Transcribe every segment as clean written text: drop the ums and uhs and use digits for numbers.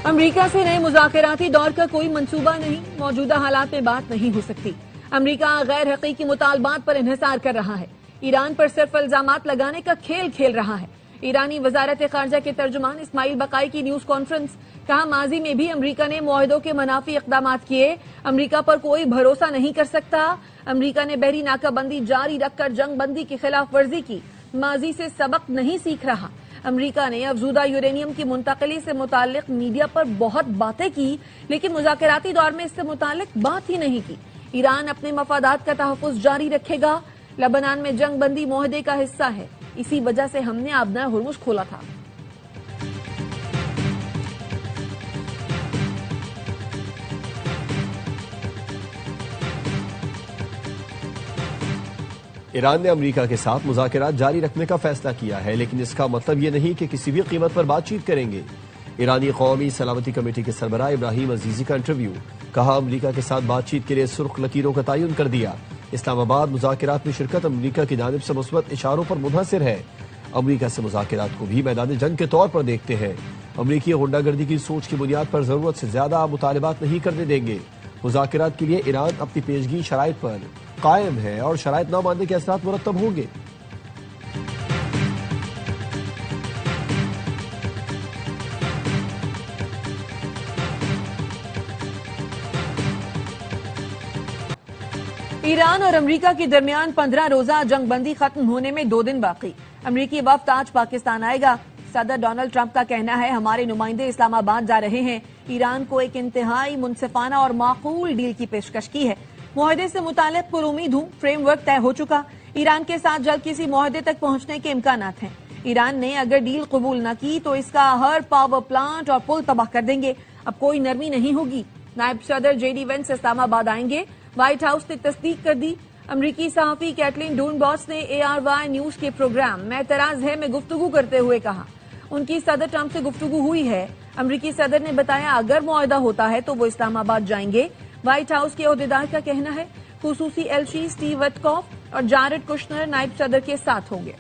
America से नए मुज़ाकराती दौर का कोई मंसूबा नहीं, मौजूदा हालात में बात नहीं हो सकती। अमेरिका गैर हकीकी मुतालबात पर इन्हिसार कर रहा है, ईरान पर सिर्फ इल्जामात लगाने का खेल खेल रहा है। ईरानी वजारत खारजा के तर्जुमान इस्माइल बकाई की न्यूज कॉन्फ्रेंस, कहा माजी में भी अमेरिका ने मुआहदों के मनाफी इकदाम किए, अमेरिका पर कोई भरोसा नहीं कर सकता। अमेरिका ने बहरी नाकाबंदी जारी रखकर जंग बंदी की खिलाफ वर्जी की, माजी से सबक नहीं सीख रहा। अमेरिका ने अफजूदा यूरेनियम की मुंतकली से मुतालिक मीडिया पर बहुत बातें की, लेकिन मुज़ाकराती दौर में इससे मुतालिक बात ही नहीं की। ईरान अपने मफादात का तहफ़्फ़ुज़ जारी रखेगा। लबनान में जंग बंदी मुआहदे का हिस्सा है, इसी वजह से हमने आबना हुर्मुज़ खोला था। ईरान ने अमेरिका के साथ मुज़ाकरात जारी रखने का फैसला किया है, लेकिन इसका मतलब ये नहीं कि किसी भी कीमत पर बातचीत करेंगे। ईरानी कौमी सलामती कमेटी के सरबराह इब्राहिम अजीजी का इंटरव्यू, कहा अमेरिका के साथ बातचीत के लिए सुर्ख लकीरों का तयन कर दिया। इस्लामाबाद मुज़ाकरात में शिरकत अमेरिका की जानिब से मुस्बत इशारों पर मुनहसिर है। अमेरिका से मुज़ाकरात को भी मैदान जंग के तौर पर देखते हैं। अमेरिकी गुंडागर्दी की सोच की बुनियाद पर जरूरत से ज्यादा मुतालबात नहीं करने देंगे। मुज़ाकरात के लिए ईरान अपनी पेशगी शराइत पर कायम है और शराइत न मानने के असरात मुरत्तब होंगे। ईरान और अमेरिका के दरमियान 15 रोजा जंग बंदी खत्म होने में 2 दिन बाकी। अमेरिकी वफ्द आज पाकिस्तान आएगा। सदर डोनाल्ड ट्रंप का कहना है हमारे नुमाइंदे इस्लामाबाद जा रहे हैं। ईरान को एक इंतहाई मुनसिफाना और माकूल डील की पेशकश की है। मुआहदे से मुतालिक पुरुमीद हूं, फ्रेमवर्क तय हो चुका। ईरान के साथ जल्द किसी मुआहदे तक पहुंचने के इम्कानात हैं। ईरान ने अगर डील कबूल न की तो इसका हर पावर प्लांट और पुल तबाह कर देंगे। अब कोई नरमी नहीं होगी। नायब सदर जेडी वेंस इस्लामाबाद आएंगे। व्हाइट हाउस ने तस्दीक कर दी। अमरीकी सहाफी कैटलिन डूनबॉस ने ARY न्यूज के प्रोग्राम मैं एतराज है में गुफ्तगू करते हुए कहा उनकी सदर ट्रंप से गुफ्तगू हुई है। अमरीकी सदर ने बताया अगर मुआहदा होता है तो वो इस्लामाबाद जाएंगे। व्हाइट हाउस के ओहदेदार का कहना है खुसूसी एलची स्टीव विटकॉफ और जारेड कुशनर नायब सदर के साथ होंगे।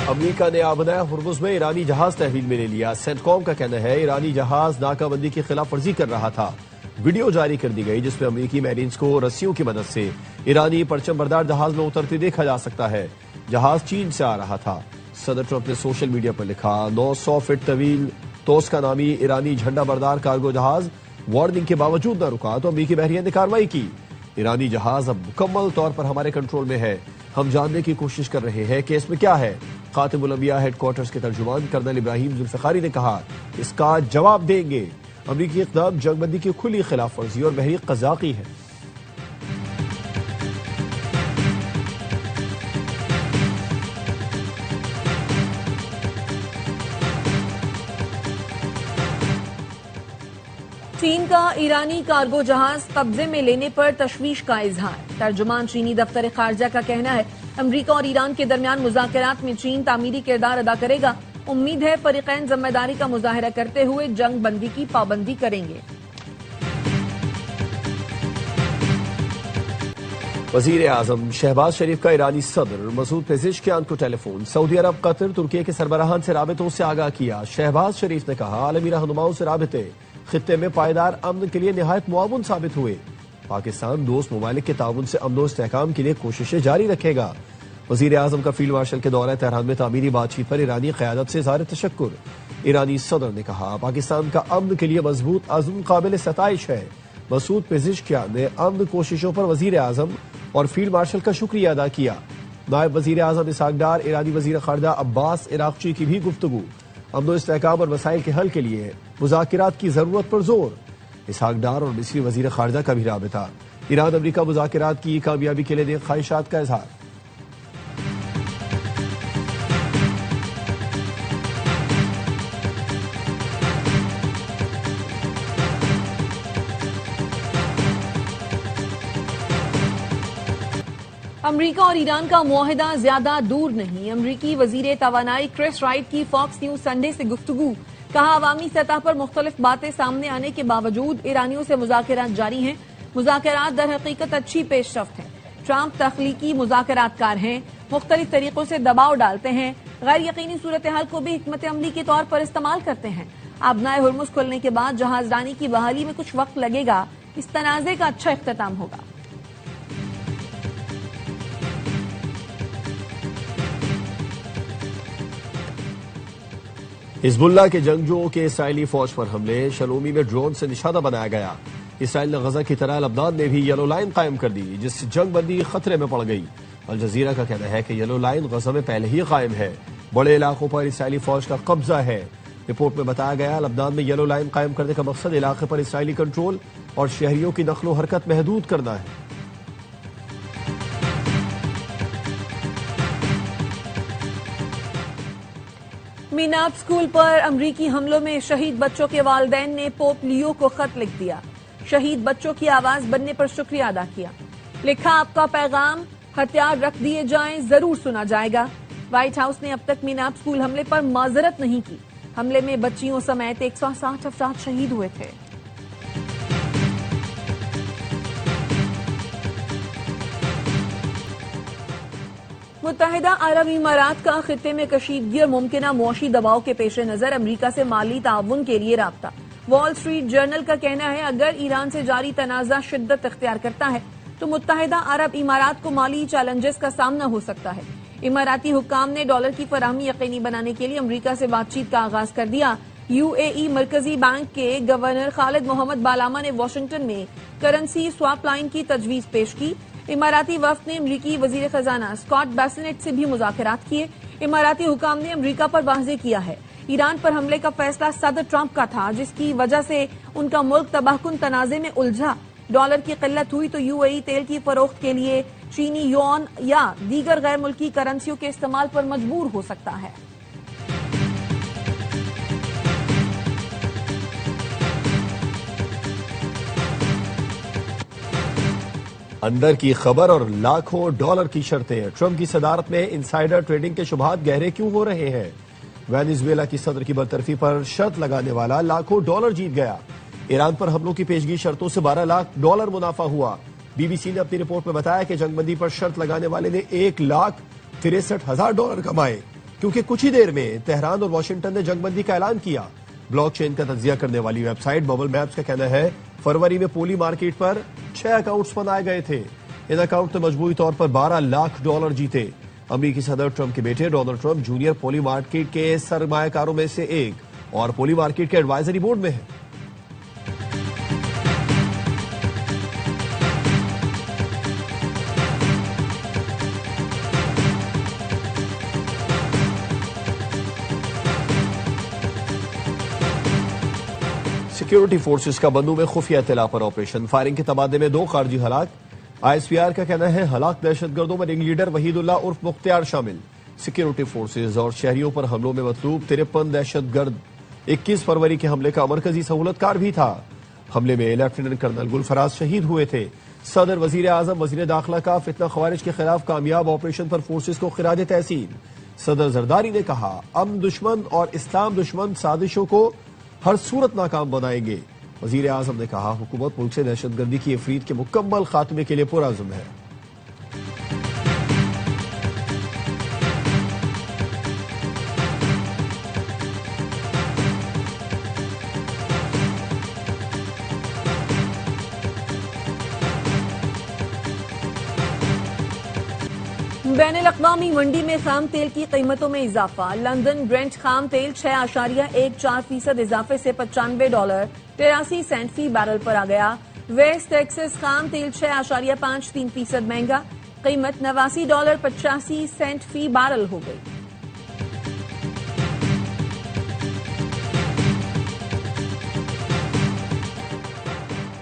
अमेरिका ने आबना हुर्मुज़ में ईरानी जहाज तहवील में ले लिया। सेंटकॉम का कहना है ईरानी जहाज नाकाबंदी की खिलाफ वर्जी कर रहा था। वीडियो जारी कर दी गई जिसमें अमेरिकी मैरीन्स को रस्सियों की मदद से ईरानी परचम बरदार जहाज में उतरते देखा जा सकता है। जहाज चीन से आ रहा था। सदर ट्रंप ने सोशल मीडिया पर लिखा 900 फीट तवील तोस्का नामी ईरानी झंडा बरदार कार्गो जहाज वार्निंग के बावजूद न रुका तो अमेरिकी बहरिया ने कार्रवाई की। ईरानी जहाज अब मुकम्मल तौर पर हमारे कंट्रोल में है। हम जानने की कोशिश कर रहे हैं कि इसमें क्या है। खातिमुल अंबिया हेडक्वार्टर्स के तर्जुमान कर्नल इब्राहिम जुल्फिकारी ने कहा इसका जवाब देंगे। अमेरिकी इक़दाम जंगबंदी की खुली खिलाफ वर्जी और बहरी कज़ाकी है। चीन का ईरानी कार्गो जहाज कब्जे में लेने पर तशवीश का इजहार। तर्जुमान चीनी दफ्तर खारजा का कहना है अमेरिका और ईरान के दरमियान मुज़ाकरात में चीन तामीरी किरदार अदा करेगा। उम्मीद है फरीकैन जिम्मेदारी का मुजाहिरा करते हुए जंग बंदी की पाबंदी करेंगे। वजीर आजम शहबाज शरीफ का ईरानी सदर मसूद पेज़ेश्कियान को टेलीफोन। सऊदी अरब, कतर, तुर्की के सरबराहान से राबितों से आगाह किया। शहबाज शरीफ ने कहा आलमी रहनुमाओं से राबिते खित्ते में पायदार अमन के लिए निहायत मुआवन साबित हुए। पाकिस्तान दोस्त ममालिक के ताउन से अमन व इस्तेहकाम के लिए कोशिशें जारी रखेगा। वजीर आजम का फील्ड मार्शल के दौरे तेहरान में तामीरी बातचीत पर ईरानी क़यादत से इज़हार तशक्कुर। ईरानी सदर ने कहा पाकिस्तान का अमन के लिए मजबूत अज़्म काबिल सताइश है। मसूद पेज़ेश्कियान ने अमन कोशिशों पर वजीर आजम और फील्ड मार्शल का शुक्रिया अदा किया। नायब वजीर आजम इसहाक डार, ईरानी वजीर खारजा अब्बास इराक़ची की भी गुफ्तगू। अमन इस्तेहकाम और मसाइल के हल के लिए मुज़ाकरात की जरूरत पर जोर। इसहाक डार और मिस्री वजीर खारजा का भी राबिता। ईरान अमरीका मुज़ाकरात की कामयाबी के लिए नेक ख्वाहिशात का इजहार। अमेरिका और ईरान का मुआहदा ज्यादा दूर नहीं। अमरीकी वजीर तवानाई क्रिस राइट की फॉक्स न्यूज संडे से गुफ्तगू। कहा अवामी सतह पर मुख्तलिफ बातें सामने आने के बावजूद ईरानियों से मुज़ाकरात जारी हैं। मुज़ाकरात दर हकीकत अच्छी पेशरफ्त है। ट्रंप तख्लीकी मुज़ाकरातकार हैं, मुख्तलिफ तरीकों से दबाव डालते हैं, गैर यकीनी सूरत हाल को भी हिकमत अमली के तौर पर इस्तेमाल करते हैं। आबनाए हुर्मुज़ खुलने के बाद जहाजरानी की बहाली में कुछ वक्त लगेगा। इस तनाज़े का अच्छा इख्तिताम होगा। हिजबुल्लाह के जंगजुओं के इसराइली फौज पर हमले, शलोमी में ड्रोन से निशाना बनाया गया। इसराइल ने गजा की तरह लबनान में भी येलो लाइन कायम कर दी, जिससे जंग बंदी खतरे में पड़ गई। अल जजीरा का कहना है कि येलो लाइन गजा में पहले ही कायम है, बड़े इलाकों पर इसराइली फौज का कब्जा है। रिपोर्ट में बताया गया, लबनान में येलो लाइन कायम करने का मकसद इलाके पर इसराइली कंट्रोल और शहरियों की नकलो हरकत महदूद करना है। मीनाब स्कूल पर अमरीकी हमलों में शहीद बच्चों के वालिदैन ने पोप लियो को खत लिख दिया। शहीद बच्चों की आवाज बनने पर शुक्रिया अदा किया। लिखा, आपका पैगाम हथियार रख दिए जाएं, जरूर सुना जाएगा। व्हाइट हाउस ने अब तक मीनाब स्कूल हमले पर माजरत नहीं की। हमले में बच्चियों समेत 160 अफराद शहीद हुए थे। मुत्तहिदा अरब इमारात का खित्ते में कशीदगी और मुमकिना मुआशी दबाव के पेश नजर अमरीका से माली ताउन के लिए राब्ता। वॉल स्ट्रीट जर्नल का कहना है, अगर ईरान से जारी तनाज़ा शिद्दत इख्तियार करता है तो मुत्तहिदा अरब इमारात को माली चैलेंजेस का सामना हो सकता है। इमाराती हुक्काम ने डॉलर की फराहमी यकीनी बनाने के लिए अमरीका से बातचीत का आगाज कर दिया। यूएई मरकजी बैंक के गवर्नर खालिद मोहम्मद बालामा ने वाशिंगटन में करेंसी स्वैप लाइन की तजवीज पेश की। इमाराती वफ्द ने अमरीकी वजीर खजाना स्कॉट बेसेनेट से भी मुज़ाकरात किए। इमाराती हुकाम ने अमरीका पर वाज़े किया है, ईरान पर हमले का फैसला सदर ट्रंप का था, जिसकी वजह से उनका मुल्क तबाहकुन तनाज़े में उलझा। डॉलर की किल्लत हुई तो यूएई तेल की फरोख्त के लिए चीनी युआन या दीगर गैर मुल्की करेंसियों के इस्तेमाल पर मजबूर हो सकता है। अंदर की खबर और लाखों डॉलर की शर्तें। ट्रंप की सदारत में इनसाइडर ट्रेडिंग के शुबहात गहरे क्यों हो रहे हैं? वेनेजुएला की सदर की बरतरफी पर शर्त लगाने वाला लाखों डॉलर जीत गया। ईरान पर हमलों की पेशगी शर्तों से 12 लाख डॉलर मुनाफा हुआ। बीबीसी ने अपनी रिपोर्ट में बताया कि जंगबंदी पर शर्त लगाने वाले ने $1,63,000 कमाए, क्योंकि कुछ ही देर में तेहरान और वाशिंगटन ने जंगबंदी का ऐलान किया। ब्लॉकचेन का तज्जिया करने वाली वेबसाइट बबल मैप्स का कहना है, फरवरी में पोली मार्केट पर 6 अकाउंट्स बनाए गए थे। इन अकाउंट ने मजबूरी तौर पर $12 लाख जीते। अमरीकी सदर ट्रंप के बेटे डोनाल्ड ट्रंप जूनियर पोली मार्केट के सरमायाकारों में से एक और पोली मार्केट के एडवाइजरी बोर्ड में है। सिक्योरिटी फोर्सेस का बन्नू में खुफिया इत्तला पर ऑपरेशन, फायरिंग के तबादले में 2 खारजी हलाक। आईएसपीआर का कहना है, हलाक दहशतगर्दों में रिंग लीडर वहीदुल्लाह उर्फ मुख्तियार शामिल। सिक्योरिटी फोर्सेस और शहरियों पर हमलों में मतलूब 53 दहशतगर्द 21 फरवरी के हमले का मरकजी सहूलतकार भी था। हमले में लेफ्टिनेंट कर्नल गुलफराज शहीद हुए थे। सदर, वजीर आजम, वजीर दाखिला का फितना खवारिज के खिलाफ कामयाब ऑपरेशन पर फोर्सेस को खिराज तहसीन। सदर जरदारी ने कहा, अमन दुश्मन और इस्लाम दुश्मन साजिशों को हर सूरत नाकाम बनाएंगे। वजीर आजम ने कहा, हुकूमत मुल्क से दहशतगर्दी की अफरीद के मुकम्मल खात्मे के लिए पुरअज़्म है। बैनुल-अक़वामी मंडी में खाम तेल की कीमतों में इजाफा। लंदन ब्रेंट खाम तेल 6.14% इजाफे से $95.83 फी बैरल पर आ गया। वेस्ट टेक्सास खाम तेल 6.53% महंगा, कीमत $89.85 फी बैरल हो गई।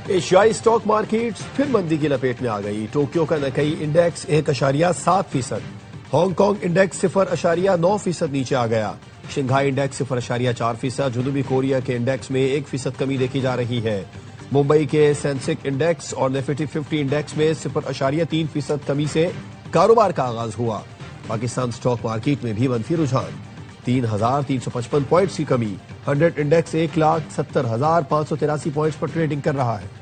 एशियाई स्टॉक मार्केट्स फिर मंदी की लपेट में आ गई। टोक्यो का नकई इंडेक्स 1.7%, हांगकांग इंडेक्स 0.9% नीचे आ गया। शंघाई इंडेक्स 0.4%, जनूबी कोरिया के इंडेक्स में 1% कमी देखी जा रही है। मुंबई के सेंसेक्स इंडेक्स और निफ्टी 50 इंडेक्स में 0.3% कमी से कारोबार का आगाज हुआ। पाकिस्तान स्टॉक मार्केट में भी मनफी रुझान, 3,355 पॉइंट्स की कमी। 100 इंडेक्स 1,70,583 पॉइंट्स पर ट्रेडिंग कर रहा है।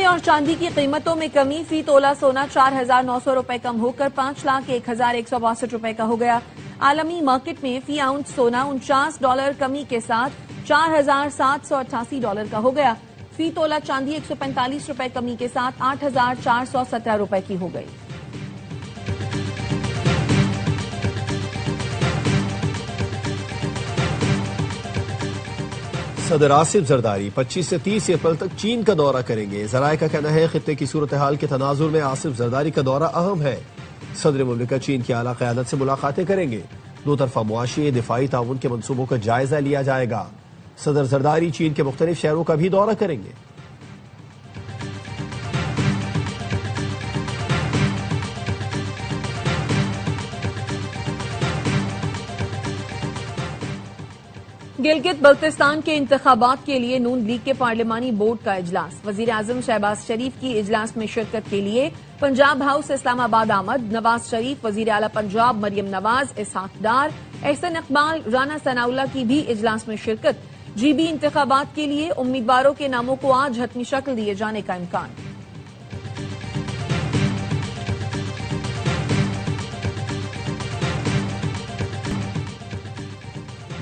और चांदी की कीमतों में कमी। फी तोला सोना 4,900 रुपए कम होकर 5,01,162 रुपए का हो गया। आलमी मार्केट में फी आउंस सोना $49 कमी के साथ $4,788 का हो गया। फी तोला चांदी 145 रुपए कमी के साथ 8,417 रुपए की हो गई। सदर आसिफ जरदारी 25 से 30 अप्रैल तक चीन का दौरा करेंगे। जराये का कहना है खित्ते की सूरत हाल के तनाजुर में आसिफ जरदारी का दौरा अहम है। सदर मुमलिकत चीन की आला क़यादत से मुलाकातें करेंगे। दो तरफा मुआशी दिफाई ताउन के मनसूबों का जायजा लिया जाएगा। सदर जरदारी चीन के मुख्तलिफ शहरों का भी दौरा करेंगे। गिलगित बल्तिस्तान के इंतखाबात के लिए नून लीग के पार्लिमानी बोर्ड का इजलास। वजीर आजम शहबाज शरीफ की इजलास में शिरकत के लिए पंजाब हाउस इस्लामाबाद आमद। नवाज शरीफ, वजीर आला पंजाब मरियम नवाज, इसहाक डार, एहसन इकबाल, राना सनाउल्लाह की भी इजलास में शिरकत। जीबी इंतखाबात के लिए उम्मीदवारों के नामों को आज हतमी शक्ल दिए जाने का इम्कान।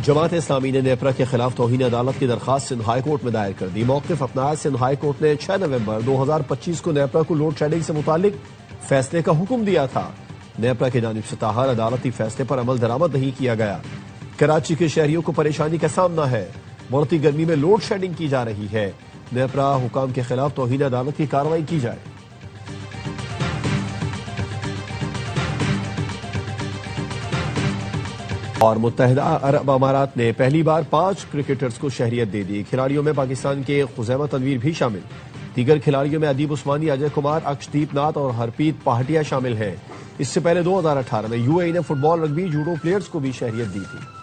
जमात इस्लामी ने नेपरा के खिलाफ तौहीन अदालत की दरखास्त सिंध हाई कोर्ट में दायर कर दी। मौक़िफ़ अपनाया। सिंध हाई कोर्ट ने 6 नवंबर 2025 को नेपरा को लोड शेडिंग से मुतालिक फैसले का हुक्म दिया था। नेपरा की जानिब से ताहर अदालती फैसले पर अमल दरामद नहीं किया गया। कराची के शहरियों को परेशानी का सामना है। बढ़ती गर्मी में लोड शेडिंग की जा रही है। नेपरा हुकाम के खिलाफ तौहीन अदालत की कार्रवाई की जाए। और मुत्तहिदा अरब अमारात ने पहली बार 5 क्रिकेटर्स को शहरियत दे दी। खिलाड़ियों में पाकिस्तान के खुजैमा तनवीर भी शामिल। दीगर खिलाड़ियों में अदीब उस्मानी, अजय कुमार, अक्षदीप नाथ और हरप्रीत पहाटिया शामिल हैं। इससे पहले 2018 में यूएई ने फुटबॉल, रग्बी, जूडो प्लेयर्स को भी शहरियत दी थी।